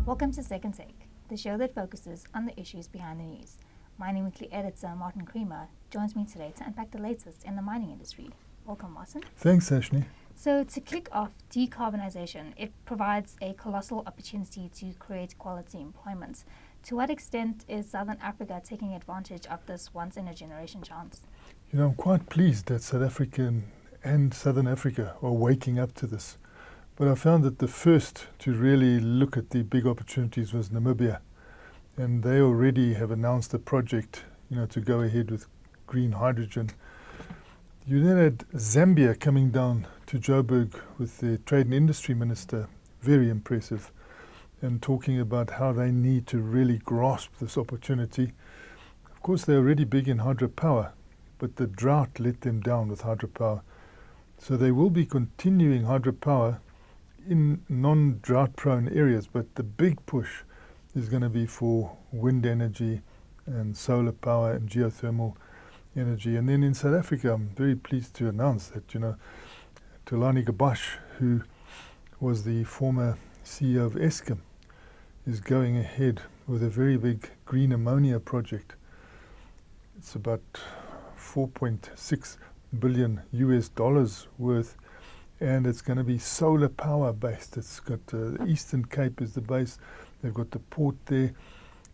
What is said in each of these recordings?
Welcome to Second Take, the show that focuses on the issues behind the news. Mining Weekly editor Martin Creamer joins me today to unpack the latest in the mining industry. Welcome, Martin. Thanks, Ashley. So to kick off, decarbonisation, it provides a colossal opportunity to create quality employment. To what extent is Southern Africa taking advantage of this once-in-a-generation chance? I'm quite pleased that South Africa and Southern Africa are waking up to this. But I found that the first to really look at the big opportunities was Namibia. And they already have announced a project, to go ahead with green hydrogen. You then had Zambia coming down to Joburg with the Trade and Industry Minister, very impressive, and talking about how they need to really grasp this opportunity. Of course, they're already big in hydropower, but the drought let them down with hydropower. So they will be continuing hydropower in non-drought prone areas, but the big push is going to be for wind energy and solar power and geothermal energy. And then in South Africa, I'm very pleased to announce that, Thulani Gabash, who was the former CEO of Eskom, is going ahead with a very big green ammonia project. It's about $4.6 billion worth, and it's going to be solar power based. It's got the Eastern Cape is the base. They've got the port there,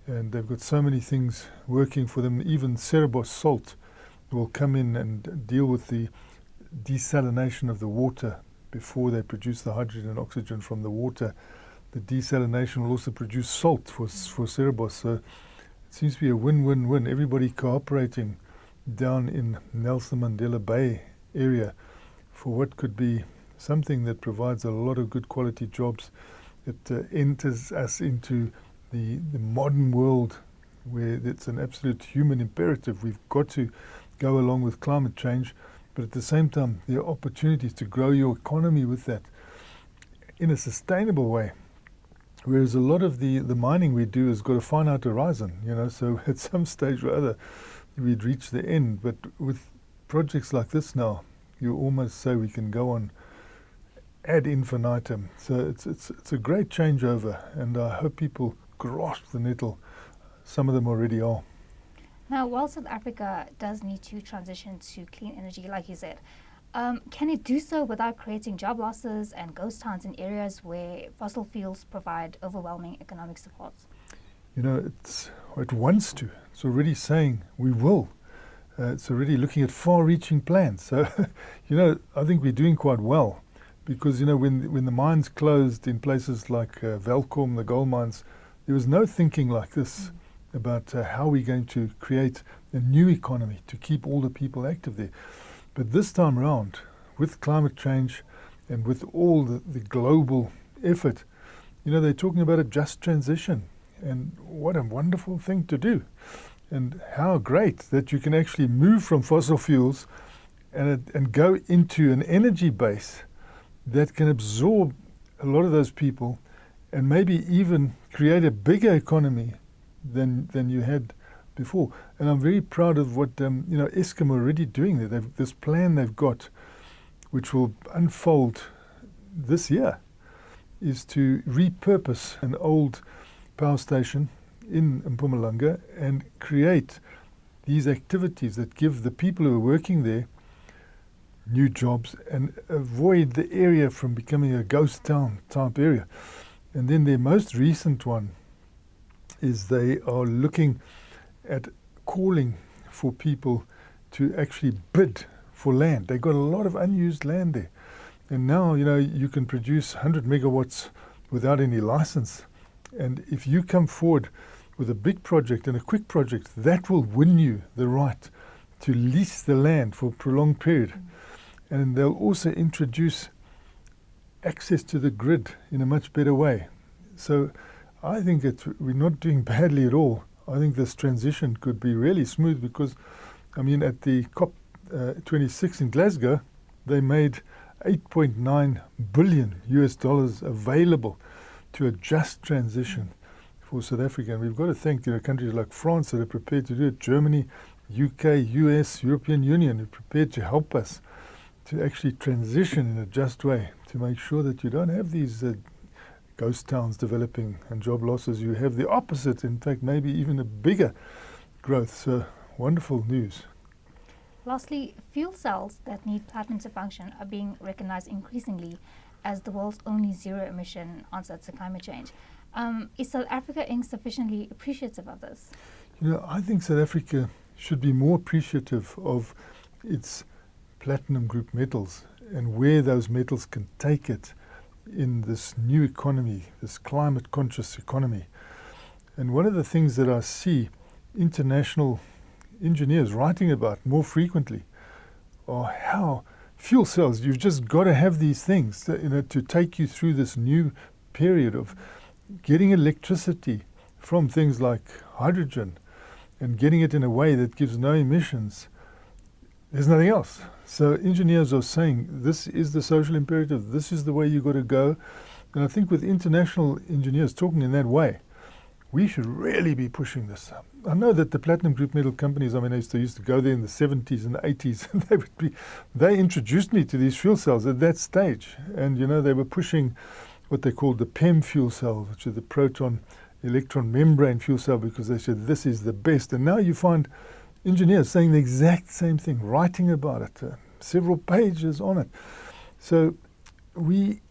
and they've got so many things working for them. Even Cerebos Salt will come in and deal with the desalination of the water before they produce the hydrogen and oxygen from the water. The desalination will also produce salt for Cerebos. So it seems to be a win-win-win. Everybody cooperating down in Nelson Mandela Bay area for what could be something that provides a lot of good quality jobs. It enters us into the modern world where it's an absolute human imperative. We've got to go along with climate change, but at the same time, there are opportunities to grow your economy with that in a sustainable way. Whereas a lot of the mining we do has got a finite horizon, so at some stage or other, we'd reach the end. But with projects like this now, you almost say we can go on ad infinitum. So it's a great changeover, and I hope people grasp the nettle. Some of them already are. Now, while South Africa does need to transition to clean energy, like you said, can it do so without creating job losses and ghost towns in areas where fossil fuels provide overwhelming economic support? It wants to. It's already saying we will. It's already looking at far-reaching plans. So, I think we're doing quite well because, when the mines closed in places like Velkom, the gold mines, there was no thinking like this about how we're going to create a new economy to keep all the people active there. But this time around, with climate change and with all the global effort, they're talking about a just transition. And what a wonderful thing to do. And how great that you can actually move from fossil fuels and go into an energy base that can absorb a lot of those people and maybe even create a bigger economy than you had before. And I'm very proud of what Eskom are already doing there. This plan they've got, which will unfold this year, is to repurpose an old power station in Mpumalanga and create these activities that give the people who are working there new jobs and avoid the area from becoming a ghost town type area. And then their most recent one is they are looking at calling for people to actually bid for land. They've got a lot of unused land there. And now, you can produce 100 megawatts without any license. And if you come forward with a big project and a quick project, that will win you the right to lease the land for a prolonged period. And they'll also introduce access to the grid in a much better way. So I think we're not doing badly at all. I think this transition could be really smooth because, at the COP26 in Glasgow, they made $8.9 billion available to a just transition for South Africa. And we've got to thank countries like France that are prepared to do it, Germany, UK, US, European Union are prepared to help us to actually transition in a just way to make sure that you don't have these ghost towns developing and job losses. You have the opposite, in fact, maybe even a bigger growth. So wonderful news. Lastly, fuel cells that need platinum to function are being recognized increasingly as the world's only zero-emission answer to climate change. Is South Africa insufficiently appreciative of this? I think South Africa should be more appreciative of its platinum group metals and where those metals can take it in this new economy, this climate conscious economy. And one of the things that I see international engineers writing about more frequently are how fuel cells, you've just got to have these things to take you through this new period of getting electricity from things like hydrogen and getting it in a way that gives no emissions. There's nothing else. So engineers are saying this is the social imperative, this is the way you've got to go. And I think with international engineers talking in that way, we should really be pushing this. I know that the platinum group metal companies, I used to go there in the 70s and the 80s, and they introduced me to these fuel cells at that stage. And they were pushing what they called the PEM fuel cell, which is the proton electron membrane fuel cell, because they said this is the best. And now you find engineers saying the exact same thing, writing about it, several pages on it. So we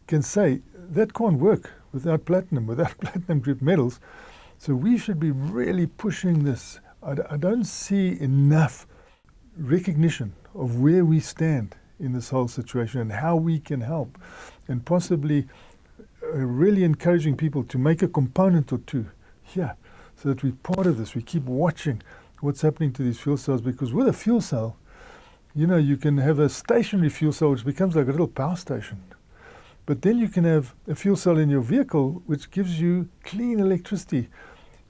can say that can't work without platinum group metals. So we should be really pushing this. I don't see enough recognition of where we stand in this whole situation and how we can help, and possibly really encouraging people to make a component or two here so that we're part of this. We keep watching what's happening to these fuel cells, because with a fuel cell, you can have a stationary fuel cell which becomes like a little power station. But then you can have a fuel cell in your vehicle which gives you clean electricity.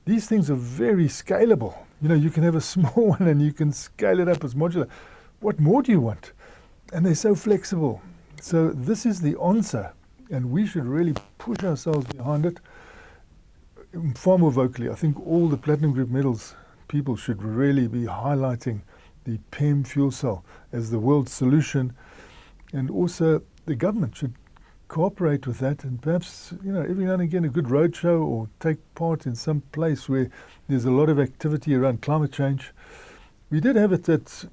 These things are very scalable. You can have a small one and you can scale it up as modular. What more do you want? And they're so flexible. So this is the answer, and we should really push ourselves behind it far more vocally. I think all the platinum group metals people should really be highlighting the PEM fuel cell as the world's solution, and also the government should cooperate with that, and perhaps every now and again a good roadshow, or take part in some place where there's a lot of activity around climate change. We did have it at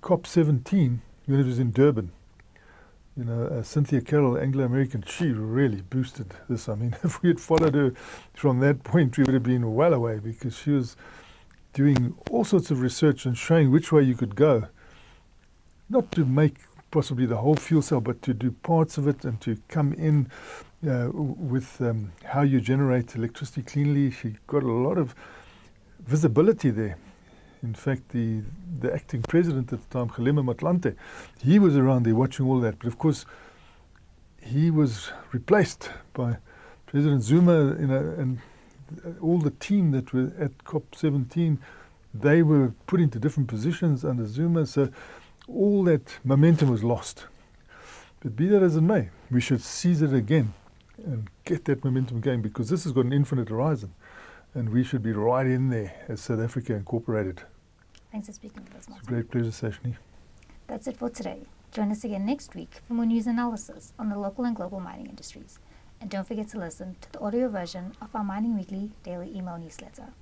COP17 when it was in Durban. Cynthia Carroll, Anglo-American, she really boosted this. If we had followed her from that point, we would have been well away, because she was doing all sorts of research and showing which way you could go, not to make possibly the whole fuel cell, but to do parts of it and to come in with how you generate electricity cleanly. She got a lot of visibility there. In fact, the acting president at the time, Kgalema Motlanthe, he was around there watching all that. But of course, he was replaced by President Zuma, and all the team that were at COP17, they were put into different positions under Zuma. So all that momentum was lost. But be that as it may, we should seize it again and get that momentum going, because this has got an infinite horizon, and we should be right in there as South Africa Incorporated. Thanks for speaking with us, Martin. It's a great pleasure, Sashni. That's it for today. Join us again next week for more news analysis on the local and global mining industries. And don't forget to listen to the audio version of our Mining Weekly daily email newsletter.